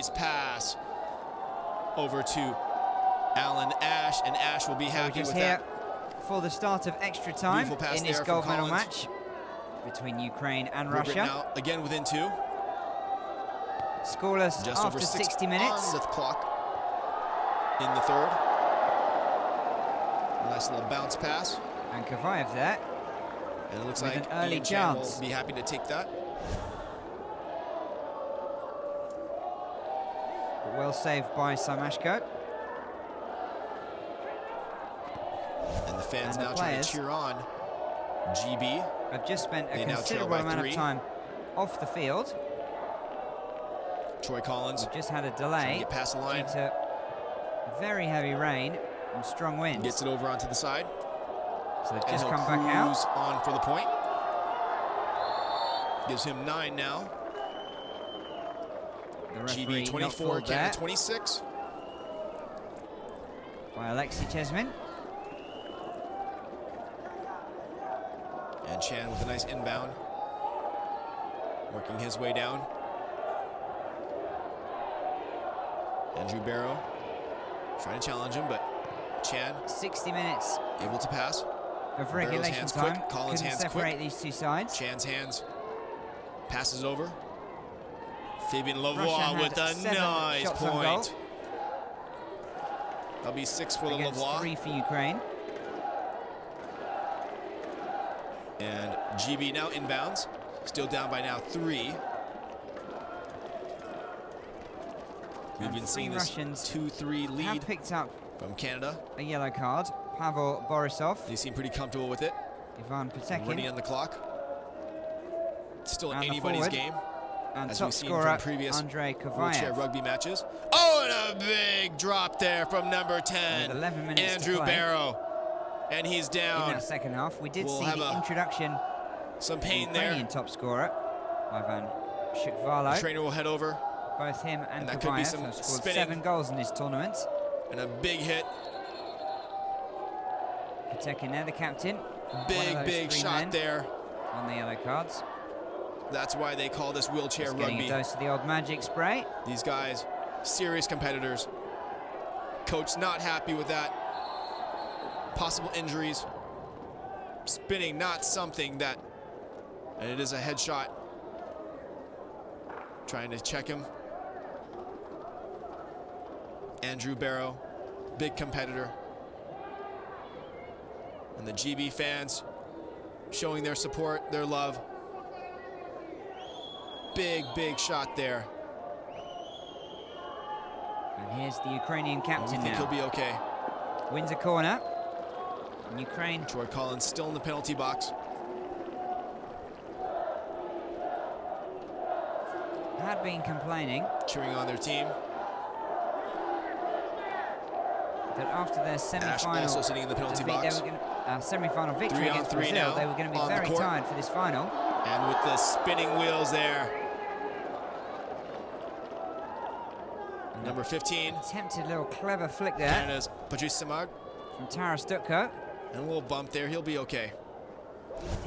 nice pass over to Alan Ash, and Ash will be happy with that. For the start of extra time in this gold medal match between Ukraine and Russia. Now again within 2. Scoreless Just after over 60 minutes. On the clock in the 3rd. Nice little bounce pass. And Kavayev there. And it looks with like an early Ian chance. will be happy to take that. But well saved by Samashko. And the fans now trying to cheer on GB. Have just spent a considerable amount of time off the field. Troy Collins. We've just had a delay get past the line. due to very heavy rain and strong winds. Gets it over onto the side. So they've just come back out. On for the point. Gives him 9 now. GB 24, Canada 26. By Alexei Chesmin. And Chan with a nice inbound. Working his way down. Andrew Barrow trying to challenge him, but Chan 60 minutes able to pass. Of regulation time. Quick. Collins' couldn't hands separate quick. these two sides. Chan's hands passes over. Fabien Lavoie with a nice point. That'll be 6 for the Lavoie. 3 for Ukraine. And GB now inbounds. Still down by now 3. We've been seeing this 2-3 lead have picked up from Canada. A yellow card. Pavel Borisov. They seem pretty comfortable with it. Ivan Patekin. Running on the clock. Still and anybody's game. And as top we've seen scorer from previous Andrei wheelchair Kavayev. rugby matches. Oh, and a big drop there from number 10, with 11 minutes Andrew to play. Barrow. And he's down. In that second half, we did see the introduction. Some pain of there. Ukrainian top scorer, Ivan Shukvalo. The trainer will head over. Both him and that could be some have scored spinning. 7 goals in this tournament. And a big hit. Patekin there, the captain. Big shot there. On the yellow cards. That's why they call this wheelchair rugby. Getting a dose of the old magic spray. These guys, serious competitors. Coach not happy with that. Possible injuries. Spinning, not something that, and it is a headshot. Trying to check him. Andrew Barrow, big competitor. And the GB fans showing their support, their love. Big shot there. And here's the Ukrainian captain now. We think he'll be okay. Wins a corner. And Ukraine. Troy Collins still in the penalty box. Had been complaining. Cheering on their team. That after their semi-final also sitting in the penalty box. Semi-final victory against Brazil, they were going to be very tired for this final. And with the spinning wheels there. Number 15. Attempted little clever flick there. Canada's Patrice Simard. From Tara Stutko. And a little bump there, he'll be okay.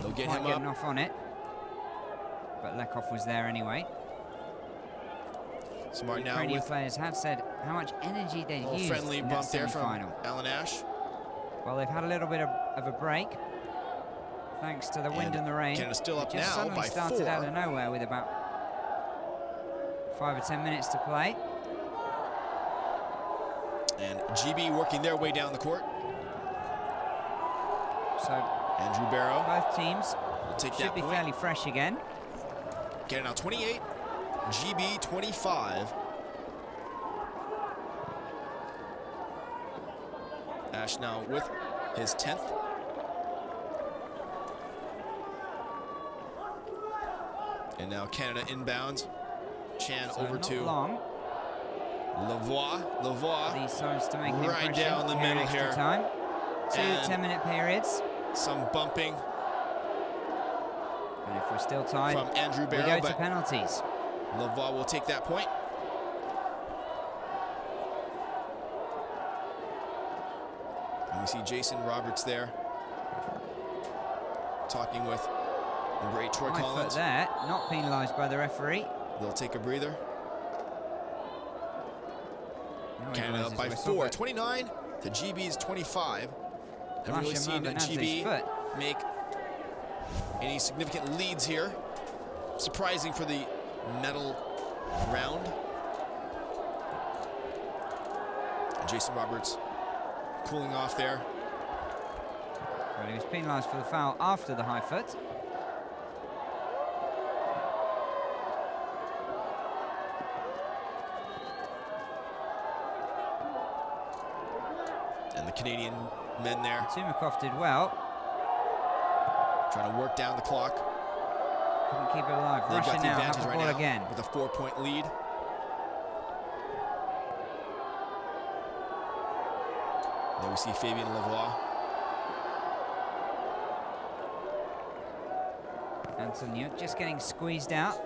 They'll get him up. Off on it. But Lekov was there anyway. Smart now Ukrainian with players had said how much energy they'd used friendly in bump that there from semi-final. Alan Ash. Well, they've had a little bit of a break thanks to the wind and the rain. Canada's still up it just now suddenly by started 4. out of nowhere with about 5 or 10 minutes to play. And GB working their way down the court. So Andrew Barrow. both teams will take should that be point. fairly fresh again. Canada now 28, GB 25. Ash now with his 10th. And now Canada inbounds. Chan so over not to long. Lavoie. These sides to make an right impression down the here in middle extra here. Time. 2 And 10-minute periods. Some bumping. And if we're still tied, from Andrew Barrow, we go to penalties. Lavoie will take that point. And we see Jason Roberts there talking with the great Troy Collins. There, not penalised by the referee. They'll take a breather. Canada up by 4, 29 to GB's 25. Haven't really seen GB make any significant leads here. Surprising for the medal round. Jason Roberts cooling off there. Well, he was penalised for the foul after the high foot. And the Canadian men there. Tumakov did well. Trying to work down the clock. Couldn't keep it alive. They've Russia got the now have advantage the right ball now again. with a 4-point lead. There we see Fabien Lavoie. Antoniuk just getting squeezed out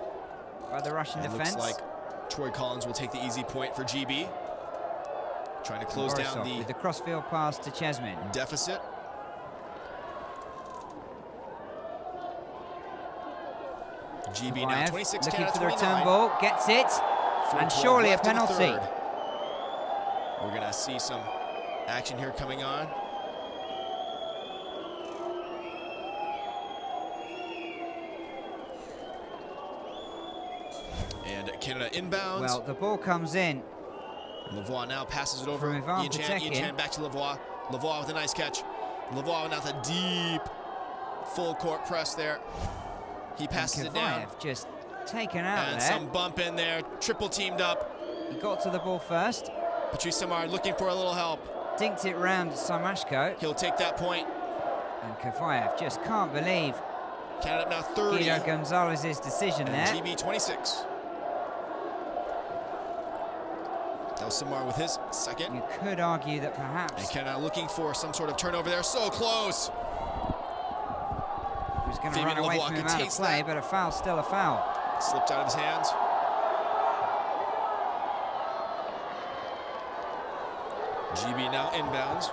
by the Russian defense. Looks like Troy Collins will take the easy point for GB. Trying to close down with the crossfield pass to Chesmin. Deficit. GB now 26, looking Canada for the 29. return ball, gets it, and surely a penalty. We're gonna see some action here coming on. And Canada inbounds. Well, the ball comes in. Lavoie now passes it over. Ivan Ian Chan back to Lavoie. Lavoie with a nice catch. Lavoie now with a deep full court press there. He passes it down. Just taken out and there. some bump in there. Triple teamed up. He got to the ball first. Patrice Samard looking for a little help. Dinked it round Samashko. He'll take that point. And Kovaev just can't believe Canada now 30. Guido Gonzalez's decision and there. GB 26. That was Samar with his second. You could argue that perhaps... And Canada looking for some sort of turnover there. So close. He was going to run away from him out of play, but a foul's still a foul. Slipped out of his hands. GB now inbounds.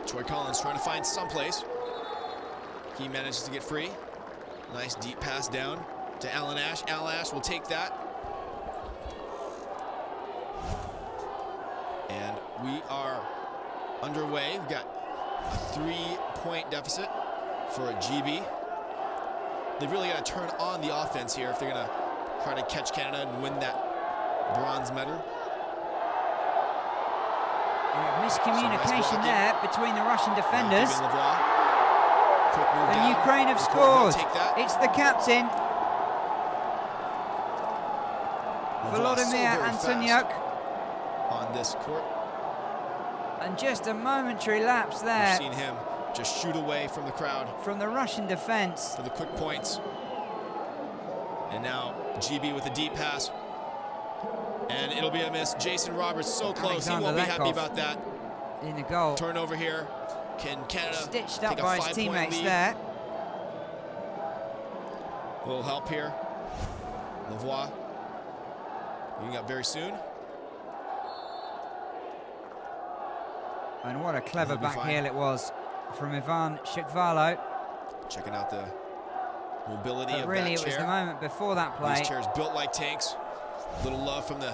Troy Collins trying to find someplace. He manages to get free. Nice deep pass down to Alan Ash. Alan Ash will take that. And we are underway. We've got a 3-point deficit for GB. They've really got to turn on the offense here if they're going to try to catch Canada and win that bronze medal. Miscommunication there between the Russian defenders. And down. Ukraine have scored. It's the captain, Volodymyr Antoniuk. On this court. And just a momentary lapse there. We've seen him just shoot away from the crowd. From the Russian defense. For the quick points. And now GB with a deep pass. And it'll be a miss. Jason Roberts so close. Alexander he won't be happy about that. In the goal. Turnover here. Can Canada stitched up take by a his teammates lead? there. A little help here. Lavoie getting up very soon. And what a clever backheel it was from Ivan Shukvalo. Checking out the mobility but of really, that chair. it was the moment before that play. These chairs built like tanks. A little love from the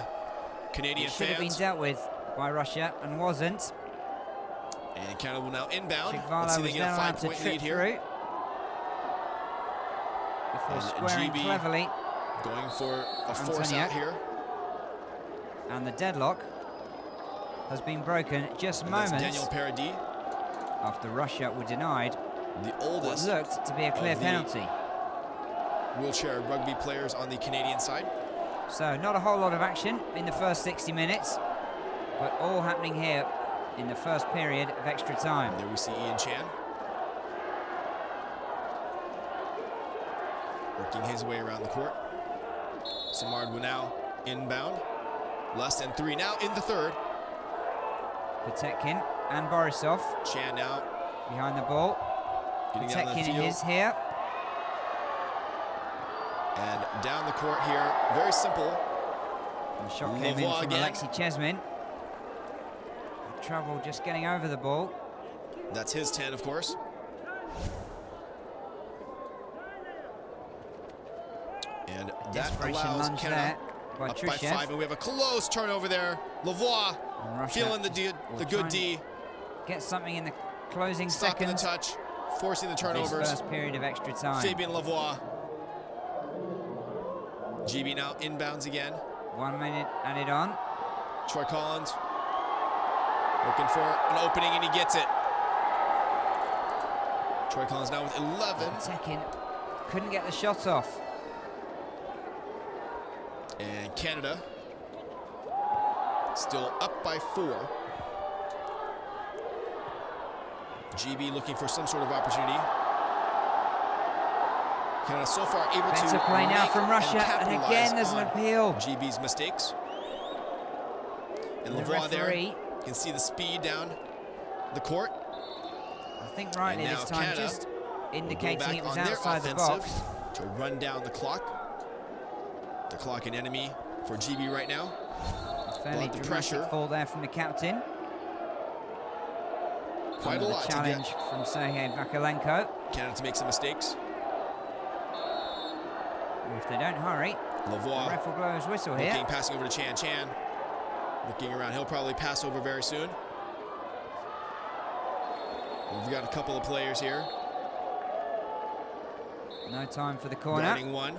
Canadian fans. Should have been dealt with by Russia and wasn't. And Canada will now inbound. Shukvalo Let's see if was they get a allowed to 5-point trip lead here. through. Before squaring GB cleverly. Going for a force out here. And the deadlock has been broken just moments Daniel Paradis. After Russia were denied the oldest what looked to be a clear penalty. Wheelchair rugby players on the Canadian side. So not a whole lot of action in the first 60 minutes, but all happening here in the first period of extra time. And there we see Ian Chan working his way around the court. Samard will now inbound. Less than 3 now in the third. Potetkin and Borisov. Chan now behind the ball. Potetkin is here. And down the court here, very simple. And the shot came in from Alexei Chesmin. Trouble just getting over the ball. That's his 10, of course. And And that Desperation allows lunge Canada there by up by 5, Trushev. and we have a close turnover there. Lavoie And Russia feeling the good try D. get something in the closing Stopping the seconds. touch, forcing the This turnovers. first period of extra time. Fabien Lavoie. GB now inbounds again. 1 minute added on. Troy Collins looking for an opening, and he gets it. Troy Collins now with 11. Tekin couldn't get the shot off. And Canada still up by 4. GB looking for some sort of opportunity. Canada so far able to Better play now make from Russia, and capitalize again there's an on appeal. GB's mistakes. And The Lavoie there, referee, you can see the speed down the court. I think rightly And this now time, Canada just Go indicating back it was on their outside the offensive box. to run down the clock. The clock an enemy for GB right now. Fairly the dramatic pressure. fall there from the captain. Quite a Under lot the to challenge get from Sergei Vakalenko. Canada to make some mistakes. And if they don't hurry, the Lavoie ref will blow his whistle here. looking, passing over to Chan. Chan looking around. He'll probably pass over very soon. We've got a couple of players here. No time for the corner. Guarding one.